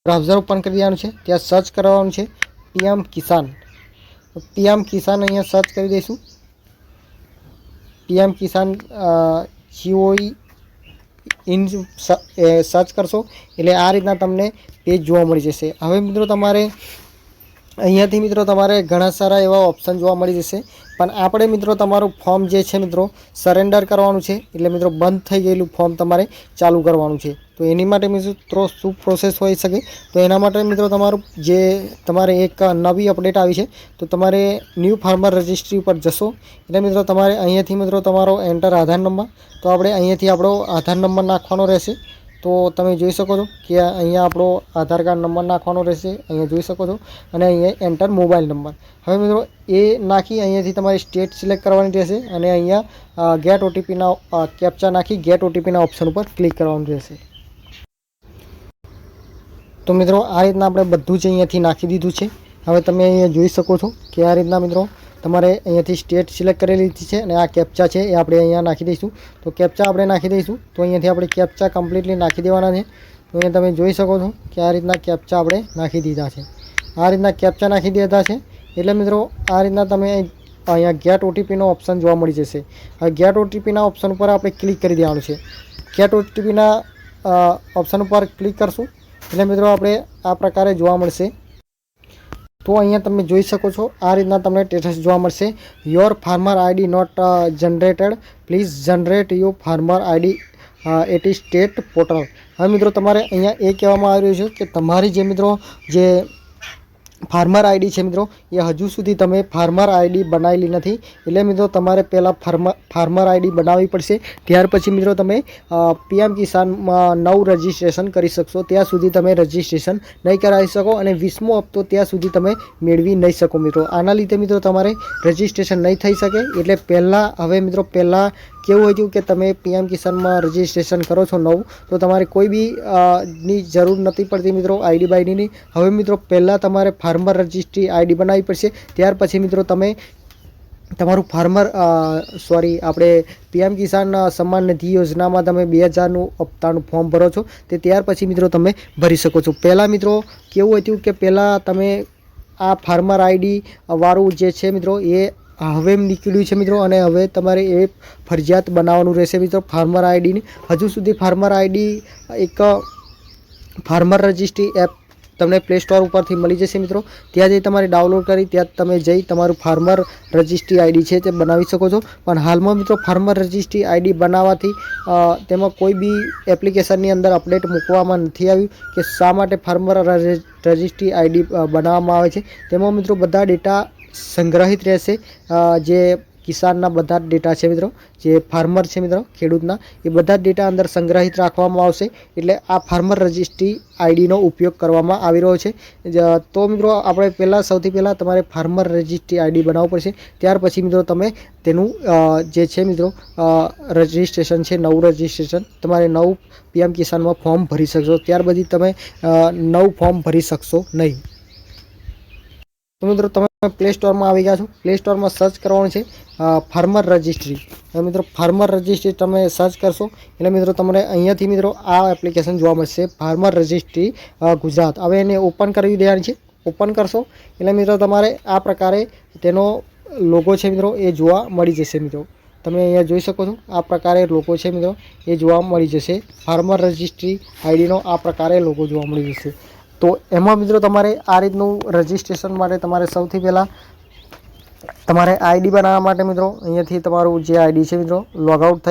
Browser open કરી દેવાનું છે, ત્યાં સર્ચ કરવાનું છે પીએમ કિસાન। પીએમ કિસાન અહીંયા સર્ચ કરી દઈશું। PM Kisan GOI in search કરશો એટલે આ રીતના તમને પેજ જોવા મળી જશે। હવે મિત્રો તમારે અહીંયાથી મિત્રો તમારે ઘણા સારા એવા ઓપ્શન જોવા મળી જશે, પણ આપણે મિત્રો તમારું ફોર્મ જે છે મિત્રો સરેન્ડર કરવાનું છે, એટલે મિત્રો બંધ થઈ ગયેલું ફોર્મ તમારે ચાલુ કરવાનું છે। તો એની માટે મિત્રો શું પ્રોસેસ હોઈ શકે, તો એના માટે મિત્રો તમારે એક નવી અપડેટ આવી છે, તો તમારે ન્યૂ ફાર્મર રજિસ્ટ્રી ઉપર જશો એટલે મિત્રો તમારે અહીંયાથી મિત્રો તમારો એન્ટર આધાર નંબર, તો આપણે અહીંયાથી આપણો આધાર નંબર નાખવાનો રહેશે। તો તમે જોઈ શકો છો કે અહીંયા આપણો આધાર કાર્ડ નંબર નાખવાનો રહેશે, અહીંયા જોઈ શકો છો, અને અહીંયા એન્ટર મોબાઈલ નંબર। હવે મિત્રો એ નાખી અહીંયાથી તમારે સ્ટેટ સિલેક્ટ કરવાની રહેશે, અને અહીંયા ગેટ ઓટીપીના કેપ્ચા નાખી ગેટ ઓટીપીના ઓપ્શન ઉપર ક્લિક કરવાનું રહેશે। તો મિત્રો આ રીતના આપણે બધું જ અહીંયાથી નાખી દીધું છે। હવે તમે અહીંયા જોઈ શકો છો કે આ રીતના મિત્રો તમારે અહીંયાથી સ્ટેટ સિલેક્ટ કરેલી છે, અને આ કેપ્ચા છે એ આપણે અહીંયા નાખી દઈશું। તો કેપ્ચા આપણે નાખી દઈશું, તો અહીંયાથી આપણે કેપ્ચા કમ્પ્લીટલી નાખી દેવાના છે। તો અહીંયા તમે જોઈ શકો છો કે આ રીતના કેપ્ચા આપણે નાખી દીધા છે। આ રીતના કેપ્ચા નાખી દીધા છે એટલે મિત્રો આ રીતના તમે અહીંયા ગેટ ઓટીપીનો ઓપ્શન જોવા મળી જશે। હવે ગેટ ઓટીપીના ઓપ્શન ઉપર આપણે ક્લિક કરી દેવાનું છે। ગેટ ઓટીપીના ઓપ્શન ઉપર ક્લિક કરશું એટલે મિત્રો આપણે આ પ્રકારે જોવા મળશે। તો અહીંયા તમે જોઈ શકો છો આ રીતના તમને સ્ટેટસ જોવા મળશે, your farmer ID not generated, please generate your farmer ID at state portal. હવે મિત્રો તમારે અહીંયા એ કહેવામાં આવી રહ્યું છે કે તમારી જે મિત્રો જે ફાર્મર આઈડી છે મિત્રો એ હજુ સુધી તમે ફાર્મર આઈડી બનાવેલી નથી, એટલે મિત્રો તમારે પહેલાં ફાર્મર આઈડી બનાવવી પડશે, ત્યાર પછી મિત્રો તમે પીએમ કિસાનમાં નવું રજિસ્ટ્રેશન કરી શકશો। ત્યાં સુધી તમે રજિસ્ટ્રેશન નહીં કરાવી શકો, અને 20મો હપ્તો ત્યાં સુધી તમે મેળવી નહીં શકો મિત્રો। આના લીધે મિત્રો તમારે રજિસ્ટ્રેશન નહીં થઈ શકે, એટલે પહેલાં કેવું હોય કે તમે પીએમ કિસાનમાં રજિસ્ટ્રેશન કરો છો નવું, તો તમારે કોઈ બી ની જરૂર નથી પડતી મિત્રો આઈડી બાઈડીની। હવે મિત્રો પહેલાં તમારે ફાર્મર રજિસ્ટ્રી આઈડી બનાવવી પડશે, ત્યાર પછી મિત્રો તમે તમારું આપણે પીએમ કિસાન સન્માન નિધિ યોજનામાં તમે 2000નું હપ્તાનું ફોર્મ ભરો છો, તે ત્યાર પછી મિત્રો તમે ભરી શકો છો। પહેલાં મિત્રો કેવું હતું કે પહેલાં તમે આ ફાર્મર આઈડી વાળું જે છે મિત્રો એ હવે નીકળ્યું છે મિત્રો, અને હવે તમારે એ ફરજિયાત બનાવવાનું રહેશે મિત્રો ફાર્મર આઈડીની। હજુ સુધી ફાર્મર આઈડી એક ફાર્મર રજિસ્ટ્રી એપ તમને પ્લે સ્ટોર ઉપરથી મળી જશે મિત્રો, ત્યાં જઈ તમારે ડાઉનલોડ કરી ત્યાં તમે જઈ તમારું ફાર્મર રજિસ્ટ્રી આઈડી છે તે બનાવી શકો છો। પણ હાલમાં મિત્રો ફાર્મર રજિસ્ટ્રી આઈડી બનાવવાથી તેમાં કોઈ બી એપ્લિકેશનની અંદર અપડેટ મૂકવામાં નથી આવ્યું કે શા માટે ફાર્મર રજિસ્ટ્રી આઈડી બનાવવામાં આવે છે। તેમાં મિત્રો બધા ડેટા સંગ્રહિત રહેશે, જે કિસાનના બધા જ ડેટા છે મિત્રો, જે ફાર્મર છે મિત્રો ખેડૂતના, એ બધા જ ડેટા અંદર સંગ્રહિત રાખવામાં આવશે, એટલે આ ફાર્મર રજિસ્ટ્રી આઈડીનો ઉપયોગ કરવામાં આવી રહ્યો છે। તો મિત્રો આપણે સૌથી પહેલાં તમારે ફાર્મર રજિસ્ટ્રી આઈડી બનાવવું પડશે, ત્યાર પછી મિત્રો તમે તેનું જે છે મિત્રો રજિસ્ટ્રેશન છે, નવું રજિસ્ટ્રેશન તમારે નવું પીએમ કિસાનમાં ફોર્મ ભરી શકશો, ત્યાર પછી તમે નવું ફોર્મ ભરી શકશો નહીં। તો મિત્રો તમે પ્લે સ્ટોરમાં આવી ગયા છો, પ્લે સ્ટોરમાં સર્ચ કરવાનું છે ફાર્મર રજિસ્ટ્રી। મિત્રો ફાર્મર રજિસ્ટ્રી તમે સર્ચ કરશો એટલે મિત્રો તમને અહીંયાથી મિત્રો આ એપ્લિકેશન જોવા મળશે, ફાર્મર રજિસ્ટ્રી ગુજરાત। હવે એને ઓપન કરી દેવાની છે। ઓપન કરશો એટલે મિત્રો તમારે આ પ્રકારે તેનો લોગો છે મિત્રો એ જોવા મળી જશે મિત્રો, તમે અહીંયા જોઈ શકો છો આ પ્રકારે લોગો છે મિત્રો એ જોવા મળી જશે, ફાર્મર રજિસ્ટ્રી આઈડીનો આ પ્રકારે લોગો જોવા મળી જશે। તો એમાં મિત્રો તમારે આ રીતનું રજિસ્ટ્રેશન માટે તમારે સૌથી પહેલાં તમારે આઈડી બનાવવા માટે મિત્રો અહીંયાથી તમારું જે આઈડી છે મિત્રો લોગઆઉટ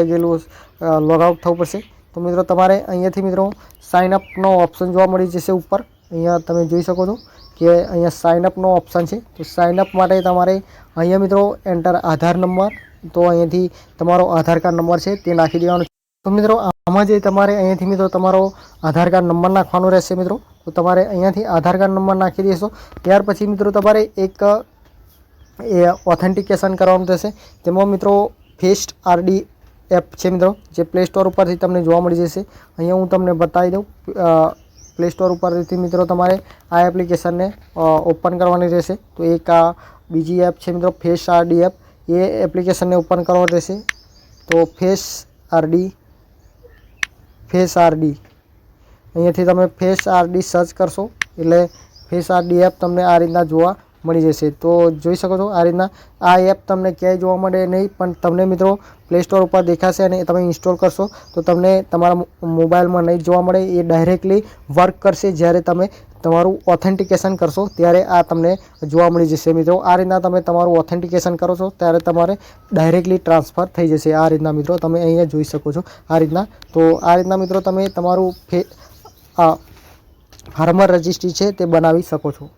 થવું પડશે। તો મિત્રો તમારે અહીંયાથી મિત્રો સાઇનઅપનો ઓપ્શન જોવા મળી જશે ઉપર, અહીંયા તમે જોઈ શકો છો કે અહીંયા સાઇનઅપનો ઓપ્શન છે। તો સાઇનઅપ માટે તમારે અહીંયા મિત્રો એન્ટર આધાર નંબર, તો અહીંયાથી તમારો આધાર કાર્ડ નંબર છે તે નાખી દેવાનો છે। તો મિત્રો આમાં જે તમારે અહીંયાથી મિત્રો તમારો આધાર કાર્ડ નંબર નાખવાનો રહેશે મિત્રો, તો તમારે અહીંયાથી આધાર કાર્ડ નંબર નાખી દેશો, ત્યાર પછી મિત્રો તમારે એક ઓથેન્ટિકેશન કરવાનું થશે। તેમાં મિત્રો ફેસ્ટ આરડી એપ છે મિત્રો, જે પ્લે સ્ટોર ઉપરથી તમને જોવા મળી જશે। અહીંયા હું તમને બતાવી દઉં, પ્લે સ્ટોર ઉપરથી મિત્રો તમારે આ એપ્લિકેશનને ઓપન કરવાની રહેશે। તો એક આ બીજી એપ છે મિત્રો ફેસ આરડી એપ, એ એપ્લિકેશનને ઓપન કરવાની રહેશે। તો ફેસ આરડી અહીંયાથી તમે ફેસ આરડી સર્ચ કરશો એટલે ફેસ આરડી એપ તમને આ રીતના જોવા મળી જશે। તો જોઈ શકો છો આ રીતના આ એપ તમને ક્યાંય જોવા મળે નહીં, પણ તમને મિત્રો પ્લે સ્ટોર ઉપર દેખાશે અને તમે ઇન્સ્ટોલ કરશો તો તમને તમારા મોબાઈલમાં નહીં જોવા મળે। એ ડાયરેક્ટલી વર્ક કરશે જ્યારે તમે તમારું ઓથેન્ટિકેશન કરશો ત્યારે આ તમને જોવા મળી જશે મિત્રો। આ રીતના તમે તમારું ઓથેન્ટિકેશન કરો છો ત્યારે તમારે ડાયરેક્ટલી ટ્રાન્સફર થઈ જશે। આ રીતના મિત્રો તમે અહીંયા જોઈ શકો છો આ રીતના। તો આ રીતના મિત્રો તમે તમારું ફાર્મર રજિસ્ટ્રી છે તે બનાવી શકો છો।